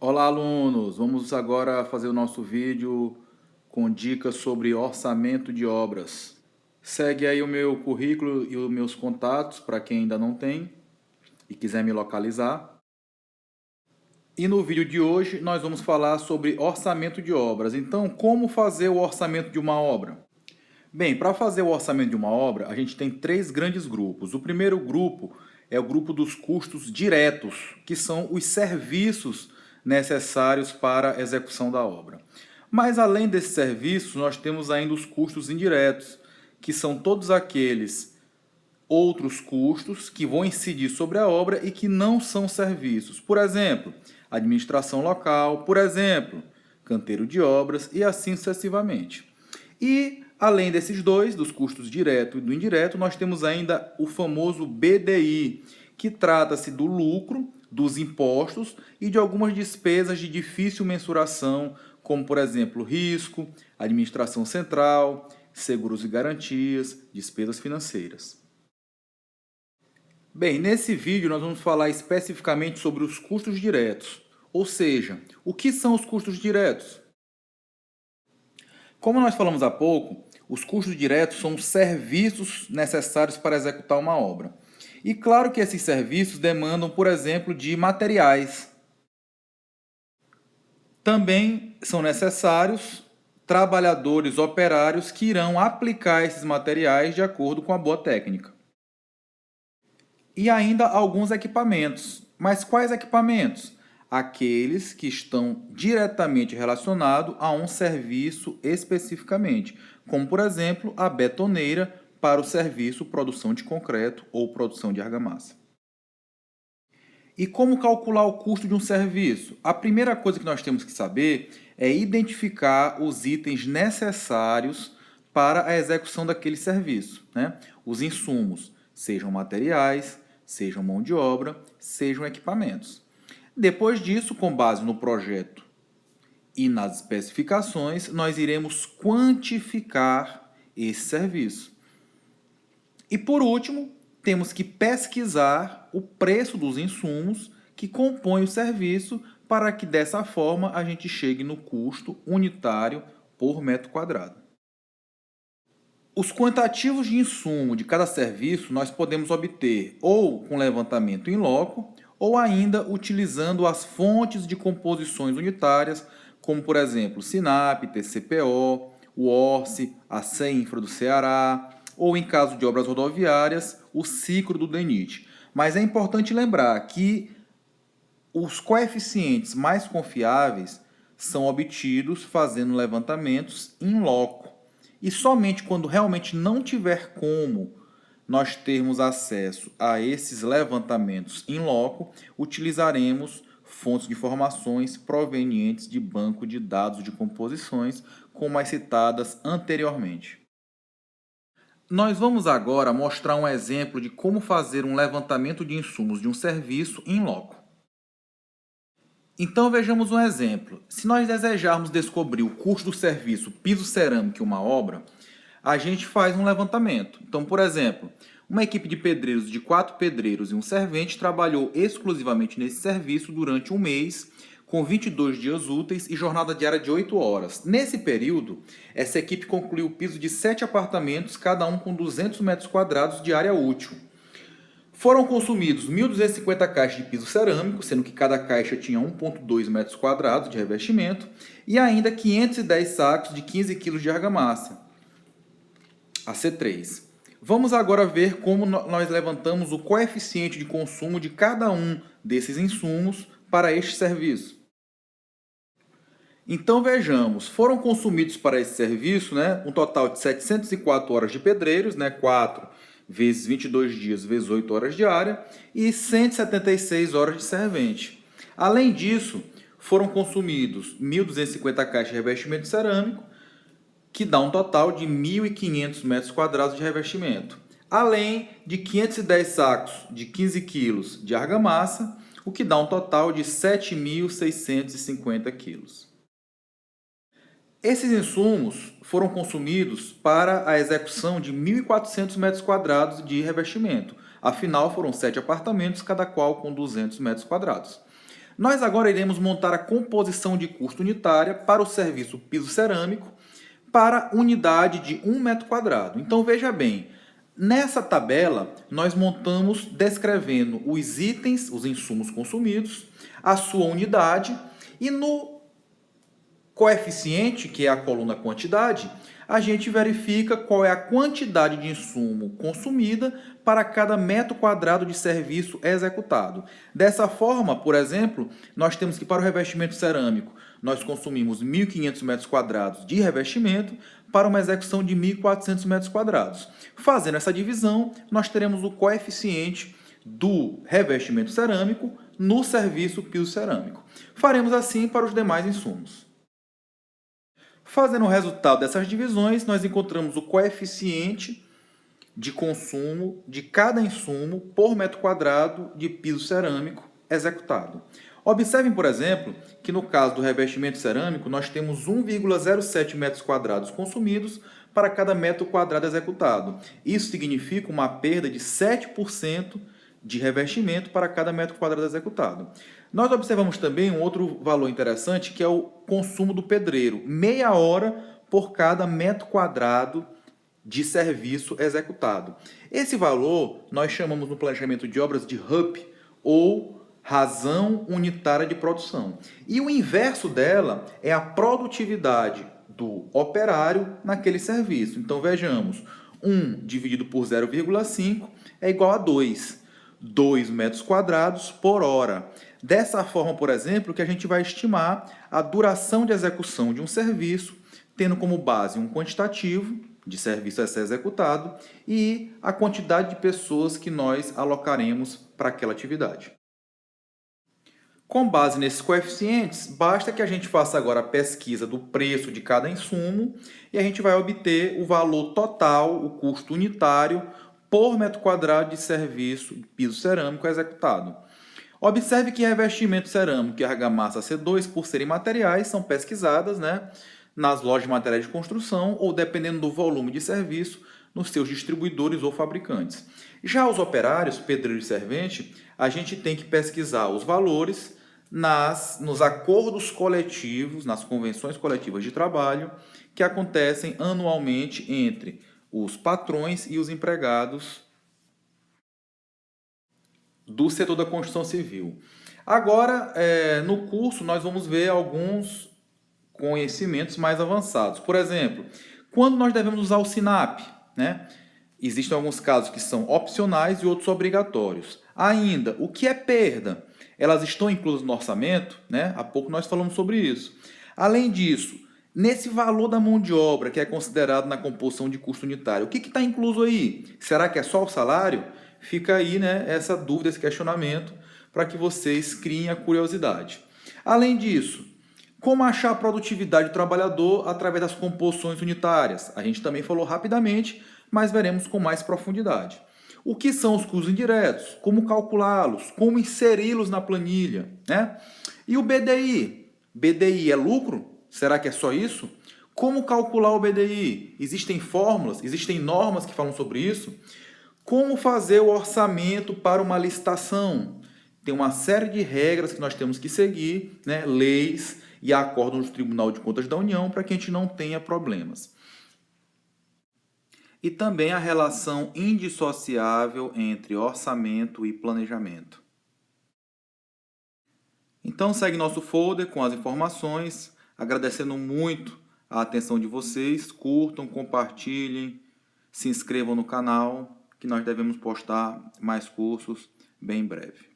Olá, alunos! Vamos agora fazer o nosso vídeo com dicas sobre orçamento de obras. Segue aí o meu currículo e os meus contatos para quem ainda não tem e quiser me localizar. E no vídeo de hoje nós vamos falar sobre orçamento de obras. Então, como fazer o orçamento de uma obra? Bem, para fazer o orçamento de uma obra, a gente tem três grandes grupos. O primeiro grupo é o grupo dos custos diretos, que são os serviços necessários para a execução da obra. Mas além desses serviços, nós temos ainda os custos indiretos, que são todos aqueles outros custos que vão incidir sobre a obra e que não são serviços. Por exemplo, administração local, por exemplo, canteiro de obras e assim sucessivamente. E, além desses dois, dos custos direto e do indireto, nós temos ainda o famoso BDI, que trata-se do lucro, dos impostos e de algumas despesas de difícil mensuração, como, por exemplo, risco, administração central, seguros e garantias, despesas financeiras. Bem, nesse vídeo nós vamos falar especificamente sobre os custos diretos, ou seja, o que são os custos diretos? Como nós falamos há pouco, os custos diretos são os serviços necessários para executar uma obra. E claro que esses serviços demandam, por exemplo, de materiais. Também são necessários trabalhadores operários que irão aplicar esses materiais de acordo com a boa técnica. E ainda alguns equipamentos. Mas quais equipamentos? Aqueles que estão diretamente relacionados a um serviço especificamente, como, por exemplo, a betoneira para o serviço produção de concreto ou produção de argamassa. E como calcular o custo de um serviço? A primeira coisa que nós temos que saber é identificar os itens necessários para a execução daquele serviço, né? Os insumos, sejam materiais, sejam mão de obra, sejam equipamentos. Depois disso, com base no projeto e nas especificações, nós iremos quantificar esse serviço. E por último, temos que pesquisar o preço dos insumos que compõem o serviço para que dessa forma a gente chegue no custo unitário por metro quadrado. Os quantitativos de insumo de cada serviço nós podemos obter ou com levantamento em loco ou ainda utilizando as fontes de composições unitárias, como por exemplo SINAP, TCPO, o ORCE, a CEINFRA do Ceará, ou em caso de obras rodoviárias, o ciclo do DENIT. Mas é importante lembrar que os coeficientes mais confiáveis são obtidos fazendo levantamentos em loco. E somente quando realmente não tiver como nós termos acesso a esses levantamentos em loco, utilizaremos fontes de informações provenientes de banco de dados de composições, como as citadas anteriormente. Nós vamos agora mostrar um exemplo de como fazer um levantamento de insumos de um serviço em loco. Então vejamos um exemplo. Se nós desejarmos descobrir o custo do serviço piso cerâmico em uma obra, a gente faz um levantamento. Então, por exemplo, uma equipe de pedreiros de 4 pedreiros e um servente trabalhou exclusivamente nesse serviço durante um mês, com 22 dias úteis e jornada diária de 8 horas. Nesse período, essa equipe concluiu o piso de 7 apartamentos, cada um com 200 metros quadrados de área útil. Foram consumidos 1.250 caixas de piso cerâmico, sendo que cada caixa tinha 1,2 metros quadrados de revestimento, e ainda 510 sacos de 15 kg de argamassa, a C3. Vamos agora ver como nós levantamos o coeficiente de consumo de cada um desses insumos para este serviço. Então vejamos, foram consumidos para esse serviço, um total de 704 horas de pedreiros, 4 vezes 22 dias vezes 8 horas diária, e 176 horas de servente. Além disso, foram consumidos 1.250 caixas de revestimento cerâmico, que dá um total de 1.500 metros quadrados de revestimento, além de 510 sacos de 15 quilos de argamassa, o que dá um total de 7.650 quilos. Esses insumos foram consumidos para a execução de 1.400 metros quadrados de revestimento. Afinal, foram 7 apartamentos, cada qual com 200 metros quadrados. Nós agora iremos montar a composição de custo unitária para o serviço piso cerâmico para unidade de 1 metro quadrado. Então veja bem, nessa tabela nós montamos descrevendo os itens, os insumos consumidos, a sua unidade e no coeficiente, que é a coluna quantidade, a gente verifica qual é a quantidade de insumo consumida para cada metro quadrado de serviço executado. Dessa forma, por exemplo, nós temos que para o revestimento cerâmico, nós consumimos 1.500 metros quadrados de revestimento para uma execução de 1.400 metros quadrados. Fazendo essa divisão, nós teremos o coeficiente do revestimento cerâmico no serviço piso cerâmico. Faremos assim para os demais insumos. Fazendo o resultado dessas divisões, nós encontramos o coeficiente de consumo de cada insumo por metro quadrado de piso cerâmico executado. Observem, por exemplo, que no caso do revestimento cerâmico, nós temos 1,07 metros quadrados consumidos para cada metro quadrado executado. Isso significa uma perda de 7% de revestimento para cada metro quadrado executado. Nós observamos também um outro valor interessante, que é o consumo do pedreiro, meia hora por cada metro quadrado de serviço executado. Esse valor nós chamamos no planejamento de obras de RUP, ou razão unitária de produção. E o inverso dela é a produtividade do operário naquele serviço. Então vejamos, 1 dividido por 0,5 é igual a 2. 2 metros quadrados por hora. Dessa forma, por exemplo, que a gente vai estimar a duração de execução de um serviço, tendo como base um quantitativo de serviço a ser executado e a quantidade de pessoas que nós alocaremos para aquela atividade. Com base nesses coeficientes, basta que a gente faça agora a pesquisa do preço de cada insumo e a gente vai obter o valor total, o custo unitário, por metro quadrado de serviço de piso cerâmico executado. Observe que revestimento cerâmico e argamassa C2, por serem materiais, são pesquisadas, nas lojas de materiais de construção ou, dependendo do volume de serviço, nos seus distribuidores ou fabricantes. Já os operários, pedreiro e servente, a gente tem que pesquisar os valores nos acordos coletivos, nas convenções coletivas de trabalho, que acontecem anualmente entre os patrões e os empregados do setor da construção civil. Agora, no curso, nós vamos ver alguns conhecimentos mais avançados. Por exemplo, quando nós devemos usar o SINAP, Existem alguns casos que são opcionais e outros obrigatórios. Ainda, o que é perda? Elas estão inclusas no orçamento, Há pouco nós falamos sobre isso. Além disso, nesse valor da mão de obra que é considerado na composição de custo unitário, o que está incluso aí? Será que é só o salário? Fica aí essa dúvida, esse questionamento, para que vocês criem a curiosidade. Além disso, como achar a produtividade do trabalhador através das composições unitárias? A gente também falou rapidamente, mas veremos com mais profundidade. O que são os custos indiretos? Como calculá-los? Como inseri-los na planilha? E o BDI? BDI é lucro? Será que é só isso? Como calcular o BDI? Existem fórmulas? Existem normas que falam sobre isso? Como fazer o orçamento para uma licitação? Tem uma série de regras que nós temos que seguir, leis e acordos do Tribunal de Contas da União para que a gente não tenha problemas. E também a relação indissociável entre orçamento e planejamento. Então segue nosso folder com as informações, agradecendo muito a atenção de vocês, curtam, compartilhem, se inscrevam no canal, que nós devemos postar mais cursos bem em breve.